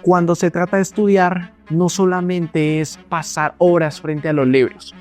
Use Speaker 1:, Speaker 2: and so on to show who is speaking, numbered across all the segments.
Speaker 1: Cuando se trata de estudiar, no solamente es pasar horas frente a los libros,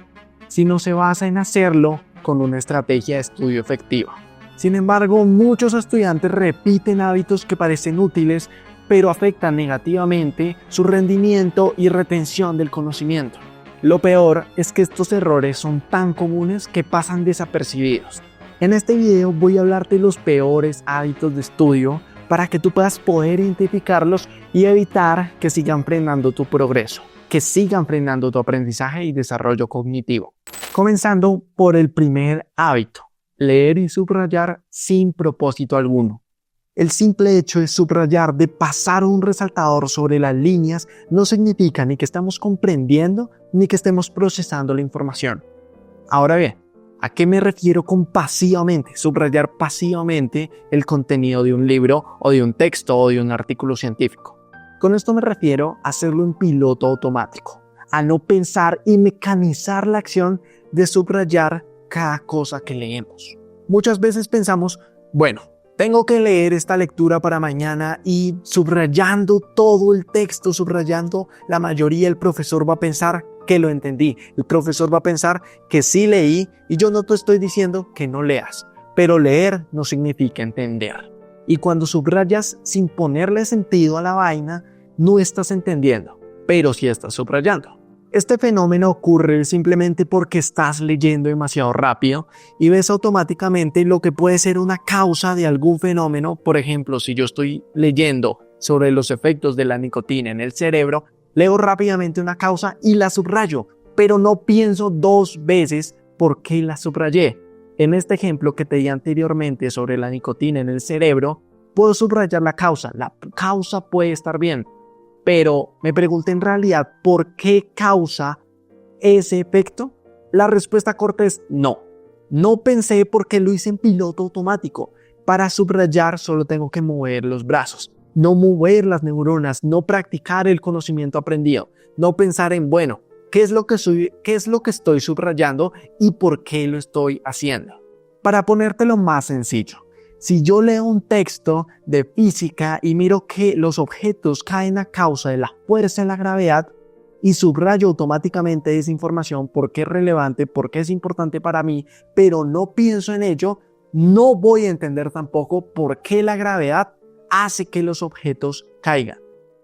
Speaker 1: sino se basa en hacerlo con una estrategia de estudio efectiva. Sin embargo, muchos estudiantes repiten hábitos que parecen útiles, pero afectan negativamente su rendimiento y retención del conocimiento. Lo peor es que estos errores son tan comunes que pasan desapercibidos. En este video voy a hablarte de los peores hábitos de estudio para que tú puedas poder identificarlos y evitar que sigan frenando tu progreso, que sigan frenando tu aprendizaje y desarrollo cognitivo. Comenzando por el primer hábito, leer y subrayar sin propósito alguno. El simple hecho de subrayar, de pasar un resaltador sobre las líneas, no significa ni que estamos comprendiendo ni que estemos procesando la información. Ahora bien, ¿a qué me refiero con pasivamente? Subrayar pasivamente el contenido de un libro o de un texto o de un artículo científico. Con esto me refiero a hacerlo en piloto automático, a no pensar y mecanizar la acción de subrayar cada cosa que leemos. Muchas veces pensamos, bueno, tengo que leer esta lectura para mañana y subrayando todo el texto, subrayando la mayoría, el profesor va a pensar que lo entendí. El profesor va a pensar que sí leí y yo no te estoy diciendo que no leas. Pero leer no significa entender. Y cuando subrayas sin ponerle sentido a la vaina, no estás entendiendo, pero sí estás subrayando. Este fenómeno ocurre simplemente porque estás leyendo demasiado rápido y ves automáticamente lo que puede ser una causa de algún fenómeno. Por ejemplo, si yo estoy leyendo sobre los efectos de la nicotina en el cerebro, leo rápidamente una causa y la subrayo, pero no pienso dos veces por qué la subrayé. En este ejemplo que te di anteriormente sobre la nicotina en el cerebro, puedo subrayar la causa. La causa puede estar bien. Pero me pregunté en realidad, ¿por qué causa ese efecto? La respuesta corta es no. No pensé porque lo hice en piloto automático. Para subrayar solo tengo que mover los brazos, no mover las neuronas, no practicar el conocimiento aprendido, no pensar en, bueno, ¿qué es lo que estoy subrayando y por qué lo estoy haciendo? Para ponértelo más sencillo. Si yo leo un texto de física y miro que los objetos caen a causa de la fuerza de la gravedad y subrayo automáticamente esa información porque es relevante, porque es importante para mí, pero no pienso en ello, no voy a entender tampoco por qué la gravedad hace que los objetos caigan.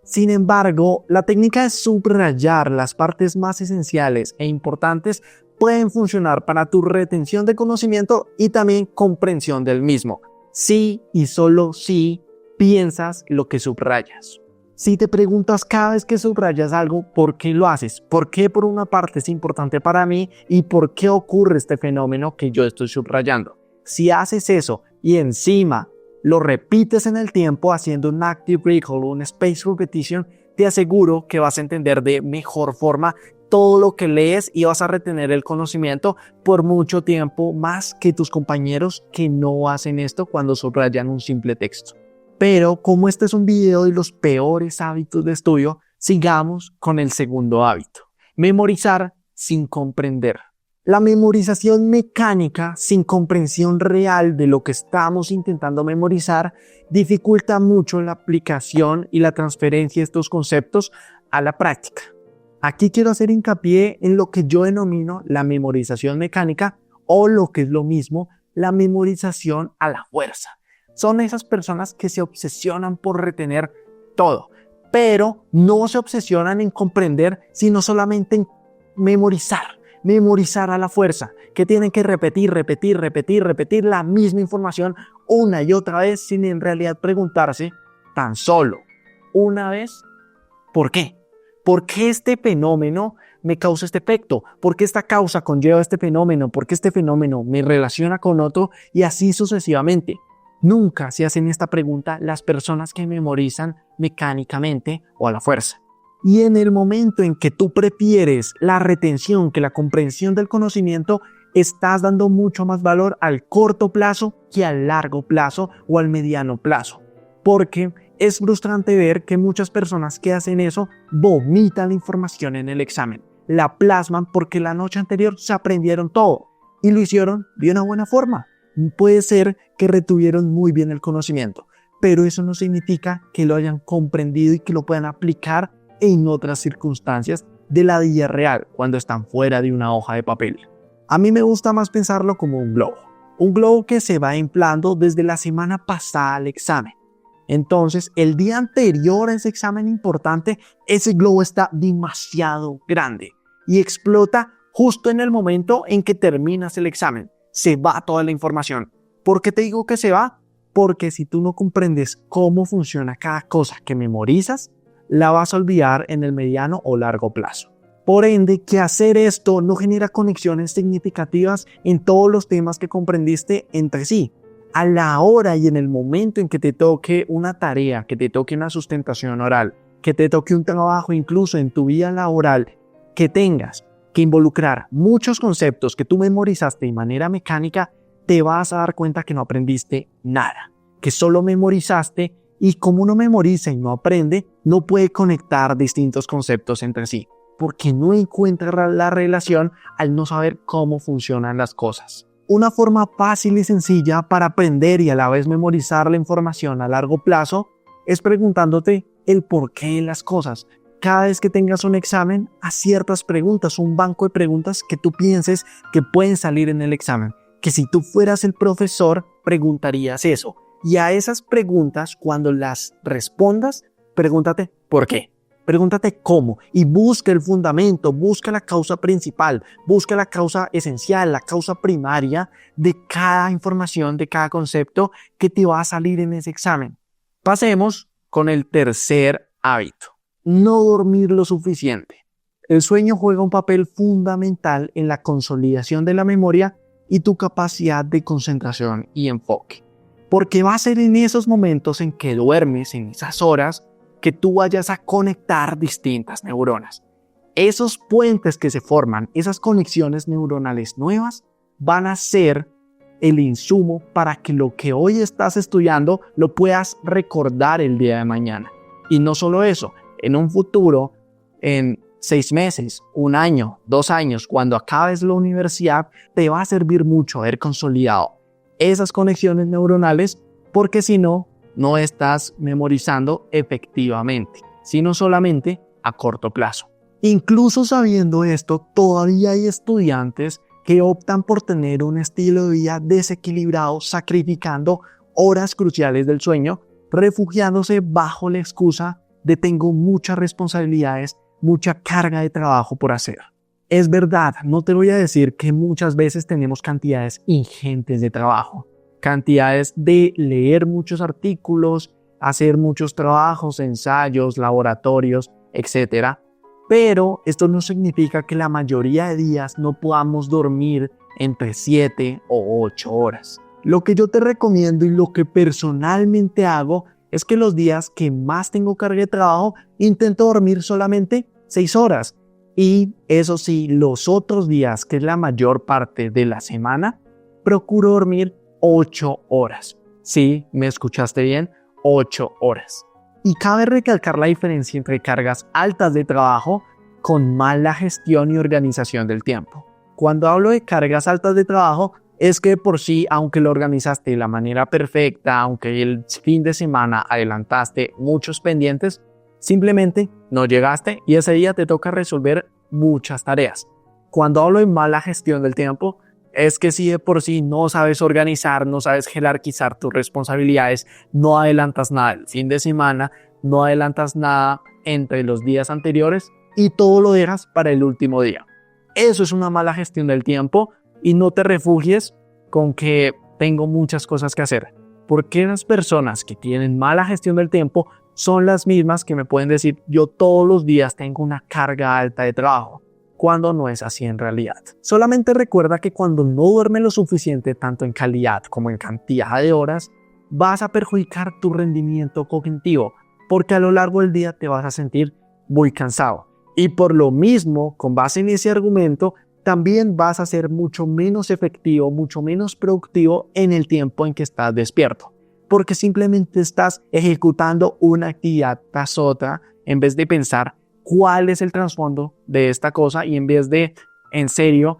Speaker 1: Sin embargo, la técnica de subrayar las partes más esenciales e importantes pueden funcionar para tu retención de conocimiento y también comprensión del mismo. Sí y solo si piensas lo que subrayas. Si te preguntas cada vez que subrayas algo, ¿por qué lo haces? ¿Por qué por una parte es importante para mí? ¿Y por qué ocurre este fenómeno que yo estoy subrayando? Si haces eso y encima lo repites en el tiempo haciendo un active recall o un space repetition, te aseguro que vas a entender de mejor forma todo lo que lees y vas a retener el conocimiento por mucho tiempo más que tus compañeros que no hacen esto cuando subrayan un simple texto. Pero como este es un video de los peores hábitos de estudio, sigamos con el segundo hábito. Memorizar sin comprender. La memorización mecánica sin comprensión real de lo que estamos intentando memorizar dificulta mucho la aplicación y la transferencia de estos conceptos a la práctica. Aquí quiero hacer hincapié en lo que yo denomino la memorización mecánica o lo que es lo mismo, la memorización a la fuerza. Son esas personas que se obsesionan por retener todo, pero no se obsesionan en comprender, sino solamente en memorizar a la fuerza, que tienen que repetir la misma información una y otra vez sin en realidad preguntarse tan solo una vez, ¿por qué? ¿Por qué este fenómeno me causa este efecto? ¿Por qué esta causa conlleva este fenómeno? ¿Por qué este fenómeno me relaciona con otro? Y así sucesivamente. Nunca se hacen esta pregunta las personas que memorizan mecánicamente o a la fuerza. Y en el momento en que tú prefieres la retención que la comprensión del conocimiento, estás dando mucho más valor al corto plazo que al largo plazo o al mediano plazo. Porque es frustrante ver que muchas personas que hacen eso vomitan la información en el examen. La plasman porque la noche anterior se aprendieron todo y lo hicieron de una buena forma. Puede ser que retuvieron muy bien el conocimiento, pero eso no significa que lo hayan comprendido y que lo puedan aplicar en otras circunstancias de la vida real cuando están fuera de una hoja de papel. A mí me gusta más pensarlo como un globo que se va inflando desde la semana pasada al examen. Entonces, el día anterior a ese examen importante, ese globo está demasiado grande y explota justo en el momento en que terminas el examen. Se va toda la información. ¿Por qué te digo que se va? Porque si tú no comprendes cómo funciona cada cosa que memorizas, la vas a olvidar en el mediano o largo plazo. Por ende, que hacer esto no genera conexiones significativas en todos los temas que comprendiste entre sí. A la hora y en el momento en que te toque una tarea, que te toque una sustentación oral, que te toque un trabajo incluso en tu vida laboral, que tengas que involucrar muchos conceptos que tú memorizaste de manera mecánica, te vas a dar cuenta que no aprendiste nada, que solo memorizaste, y como uno memoriza y no aprende, no puede conectar distintos conceptos entre sí, porque no encuentra la relación al no saber cómo funcionan las cosas. Una forma fácil y sencilla para aprender y a la vez memorizar la información a largo plazo es preguntándote el porqué de las cosas. Cada vez que tengas un examen, haz ciertas preguntas, un banco de preguntas que tú pienses que pueden salir en el examen. Que si tú fueras el profesor, preguntarías eso. Y a esas preguntas, cuando las respondas, pregúntate ¿por qué? Pregúntate cómo y busca el fundamento, busca la causa principal, busca la causa esencial, la causa primaria de cada información, de cada concepto que te va a salir en ese examen. Pasemos con el tercer hábito: no dormir lo suficiente. El sueño juega un papel fundamental en la consolidación de la memoria y tu capacidad de concentración y enfoque. Porque va a ser en esos momentos en que duermes, en esas horas, que tú vayas a conectar distintas neuronas. Esos puentes que se forman, esas conexiones neuronales nuevas, van a ser el insumo para que lo que hoy estás estudiando lo puedas recordar el día de mañana. Y no solo eso, en un futuro, en 6 meses, 1 año, 2 años, cuando acabes la universidad, te va a servir mucho haber consolidado esas conexiones neuronales, porque si no, no estás memorizando efectivamente, sino solamente a corto plazo. Incluso sabiendo esto, todavía hay estudiantes que optan por tener un estilo de vida desequilibrado, sacrificando horas cruciales del sueño, refugiándose bajo la excusa de tengo muchas responsabilidades, mucha carga de trabajo por hacer. Es verdad, no te voy a decir que muchas veces tenemos cantidades ingentes de trabajo, cantidades de leer muchos artículos, hacer muchos trabajos, ensayos, laboratorios, etc. Pero esto no significa que la mayoría de días no podamos dormir entre 7 o 8 horas. Lo que yo te recomiendo y lo que personalmente hago es que los días que más tengo carga de trabajo intento dormir solamente 6 horas. Y eso sí, los otros días, que es la mayor parte de la semana, procuro dormir 8 horas. Sí, me escuchaste bien, 8 horas. Y cabe recalcar la diferencia entre cargas altas de trabajo con mala gestión y organización del tiempo. Cuando hablo de cargas altas de trabajo, es que por sí, aunque lo organizaste de la manera perfecta, aunque el fin de semana adelantaste muchos pendientes, simplemente no llegaste y ese día te toca resolver muchas tareas. Cuando hablo de mala gestión del tiempo, es que si de por sí no sabes organizar, no sabes jerarquizar tus responsabilidades, no adelantas nada el fin de semana, no adelantas nada entre los días anteriores y todo lo dejas para el último día. Eso es una mala gestión del tiempo y no te refugies con que tengo muchas cosas que hacer, porque las personas que tienen mala gestión del tiempo son las mismas que me pueden decir yo todos los días tengo una carga alta de trabajo, cuando no es así en realidad. Solamente recuerda que cuando no duermes lo suficiente, tanto en calidad como en cantidad de horas, vas a perjudicar tu rendimiento cognitivo, porque a lo largo del día te vas a sentir muy cansado. Y por lo mismo, con base en ese argumento, también vas a ser mucho menos efectivo, mucho menos productivo en el tiempo en que estás despierto, porque simplemente estás ejecutando una actividad tras otra en vez de pensar cuál es el trasfondo de esta cosa y en vez de, en serio,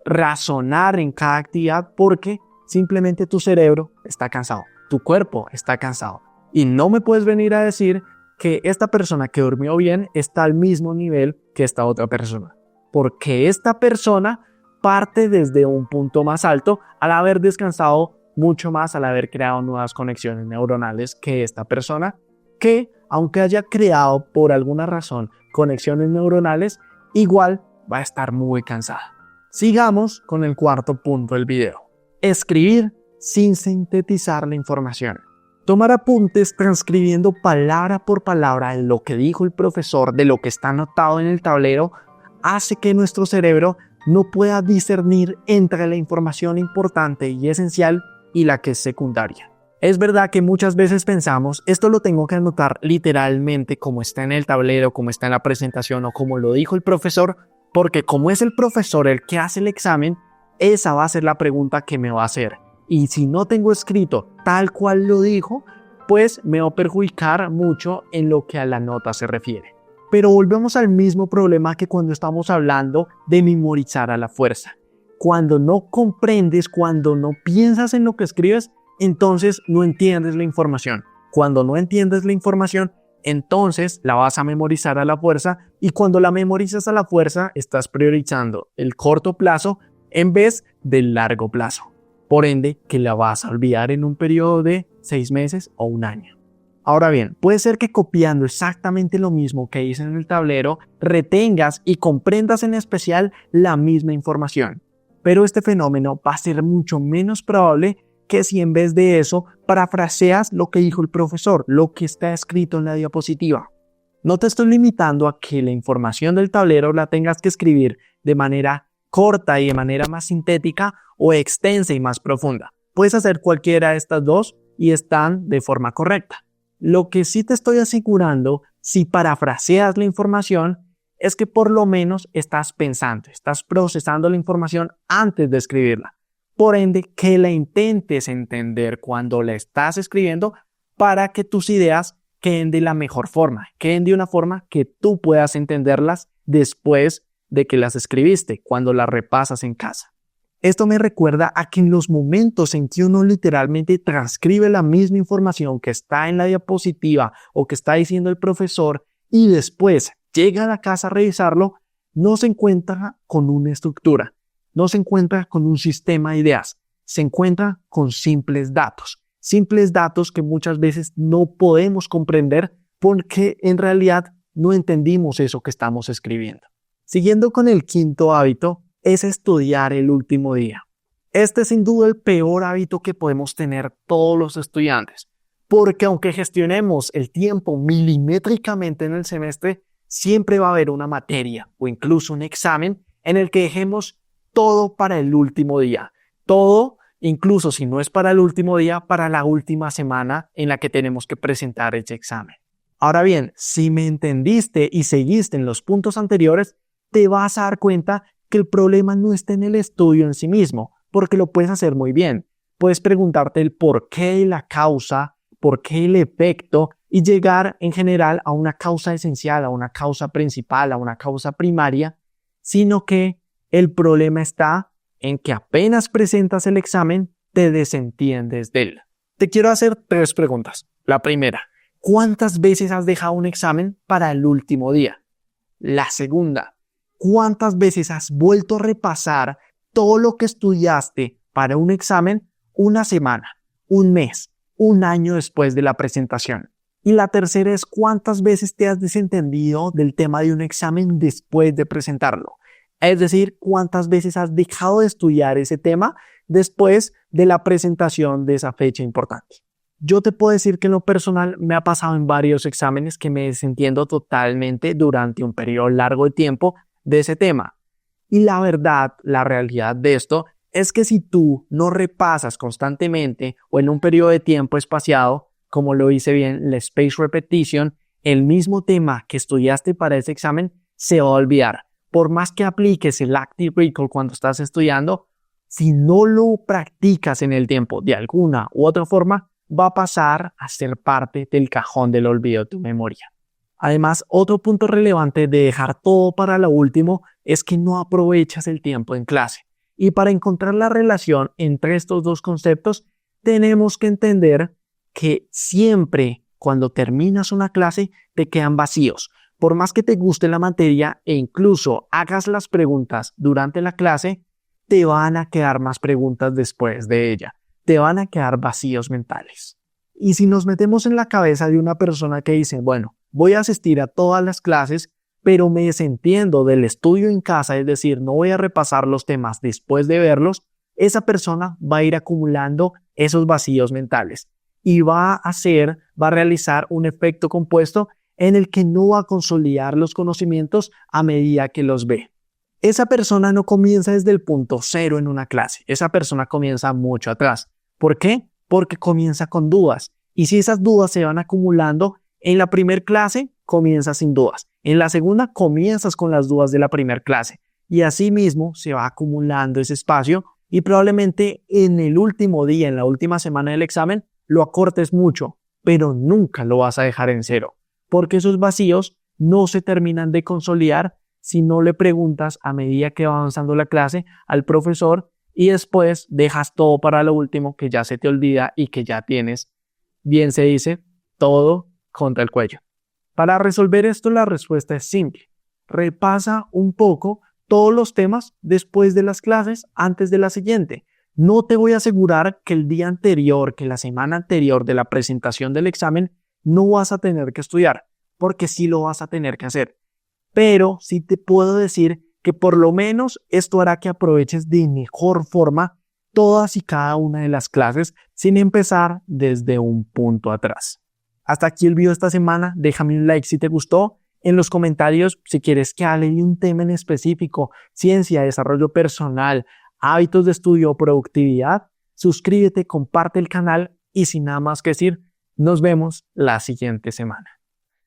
Speaker 1: razonar en cada actividad, porque simplemente tu cerebro está cansado, tu cuerpo está cansado. Y no me puedes venir a decir que esta persona que durmió bien está al mismo nivel que esta otra persona, porque esta persona parte desde un punto más alto al haber descansado mucho más, al haber creado nuevas conexiones neuronales que esta persona, que aunque haya creado por alguna razón conexiones neuronales, igual va a estar muy cansada. Sigamos con el cuarto punto del video. Escribir sin sintetizar la información. Tomar apuntes transcribiendo palabra por palabra de lo que dijo el profesor, de lo que está anotado en el tablero, hace que nuestro cerebro no pueda discernir entre la información importante y esencial y la que es secundaria. Es verdad que muchas veces pensamos, esto lo tengo que anotar literalmente como está en el tablero, como está en la presentación o como lo dijo el profesor, porque como es el profesor el que hace el examen, esa va a ser la pregunta que me va a hacer. Y si no tengo escrito tal cual lo dijo, pues me va a perjudicar mucho en lo que a la nota se refiere. Pero volvemos al mismo problema que cuando estamos hablando de memorizar a la fuerza. Cuando no comprendes, cuando no piensas en lo que escribes, entonces no entiendes la información. Cuando no entiendes la información, entonces la vas a memorizar a la fuerza, y cuando la memorizas a la fuerza, estás priorizando el corto plazo en vez del largo plazo. Por ende, que la vas a olvidar en un periodo de 6 meses o un año. Ahora bien, puede ser que copiando exactamente lo mismo que hice en el tablero, retengas y comprendas en especial la misma información. Pero este fenómeno va a ser mucho menos probable que si en vez de eso parafraseas lo que dijo el profesor, lo que está escrito en la diapositiva. No te estoy limitando a que la información del tablero la tengas que escribir de manera corta y de manera más sintética o extensa y más profunda. Puedes hacer cualquiera de estas dos y están de forma correcta. Lo que sí te estoy asegurando, si parafraseas la información, es que por lo menos estás pensando, estás procesando la información antes de escribirla. Por ende, que la intentes entender cuando la estás escribiendo para que tus ideas queden de la mejor forma, queden de una forma que tú puedas entenderlas después de que las escribiste, cuando las repasas en casa. Esto me recuerda a que en los momentos en que uno literalmente transcribe la misma información que está en la diapositiva o que está diciendo el profesor y después llega a la casa a revisarlo, no se encuentra con una estructura, no se encuentra con un sistema de ideas, se encuentra con simples datos que muchas veces no podemos comprender porque en realidad no entendimos eso que estamos escribiendo. Siguiendo con el quinto hábito, es estudiar el último día. Este es sin duda el peor hábito que podemos tener todos los estudiantes, porque aunque gestionemos el tiempo milimétricamente en el semestre, siempre va a haber una materia o incluso un examen en el que dejemos todo para el último día. Todo, incluso si no es para el último día, para la última semana en la que tenemos que presentar ese examen. Ahora bien, si me entendiste y seguiste en los puntos anteriores, te vas a dar cuenta que el problema no está en el estudio en sí mismo, porque lo puedes hacer muy bien. Puedes preguntarte el por qué y la causa, por qué el efecto, y llegar en general a una causa esencial, a una causa principal, a una causa primaria, sino que el problema está en que apenas presentas el examen, te desentiendes de él. Te quiero hacer 3 preguntas. La primera, ¿cuántas veces has dejado un examen para el último día? La segunda, ¿cuántas veces has vuelto a repasar todo lo que estudiaste para un examen una semana, un mes, un año después de la presentación? Y la tercera es ¿cuántas veces te has desentendido del tema de un examen después de presentarlo? Es decir, ¿cuántas veces has dejado de estudiar ese tema después de la presentación de esa fecha importante? Yo te puedo decir que en lo personal me ha pasado en varios exámenes que me desentiendo totalmente durante un periodo largo de tiempo de ese tema. Y la verdad, la realidad de esto es que si tú no repasas constantemente o en un periodo de tiempo espaciado, como lo hice bien, la space repetition, el mismo tema que estudiaste para ese examen se va a olvidar. Por más que apliques el active recall cuando estás estudiando, si no lo practicas en el tiempo de alguna u otra forma, va a pasar a ser parte del cajón del olvido de tu memoria. Además, otro punto relevante de dejar todo para lo último es que no aprovechas el tiempo en clase. Y para encontrar la relación entre estos dos conceptos, tenemos que entender que siempre cuando terminas una clase te quedan vacíos. Por más que te guste la materia e incluso hagas las preguntas durante la clase, te van a quedar más preguntas después de ella. Te van a quedar vacíos mentales. Y si nos metemos en la cabeza de una persona que dice, bueno, voy a asistir a todas las clases, pero me desentiendo del estudio en casa, es decir, no voy a repasar los temas después de verlos, esa persona va a ir acumulando esos vacíos mentales y va a realizar un efecto compuesto en el que no va a consolidar los conocimientos a medida que los ve. Esa persona no comienza desde el punto cero en una clase, esa persona comienza mucho atrás. ¿Por qué? Porque comienza con dudas. Y si esas dudas se van acumulando, en la primera clase comienzas sin dudas. En la segunda comienzas con las dudas de la primera clase. Y así mismo se va acumulando ese espacio y probablemente en el último día, en la última semana del examen, lo acortes mucho, pero nunca lo vas a dejar en cero. Porque esos vacíos no se terminan de consolidar si no le preguntas a medida que va avanzando la clase al profesor y después dejas todo para lo último que ya se te olvida y que ya tienes, bien se dice, todo contra el cuello. Para resolver esto la respuesta es simple. Repasa un poco todos los temas después de las clases antes de la siguiente. No te voy a asegurar que el día anterior, que la semana anterior de la presentación del examen, no vas a tener que estudiar, porque sí lo vas a tener que hacer. Pero sí te puedo decir que por lo menos esto hará que aproveches de mejor forma todas y cada una de las clases sin empezar desde un punto atrás. Hasta aquí el video de esta semana. Déjame un like si te gustó. En los comentarios, si quieres que hable de un tema en específico, ciencia, desarrollo personal, hábitos de estudio o productividad, suscríbete, comparte el canal y sin nada más que decir, nos vemos la siguiente semana.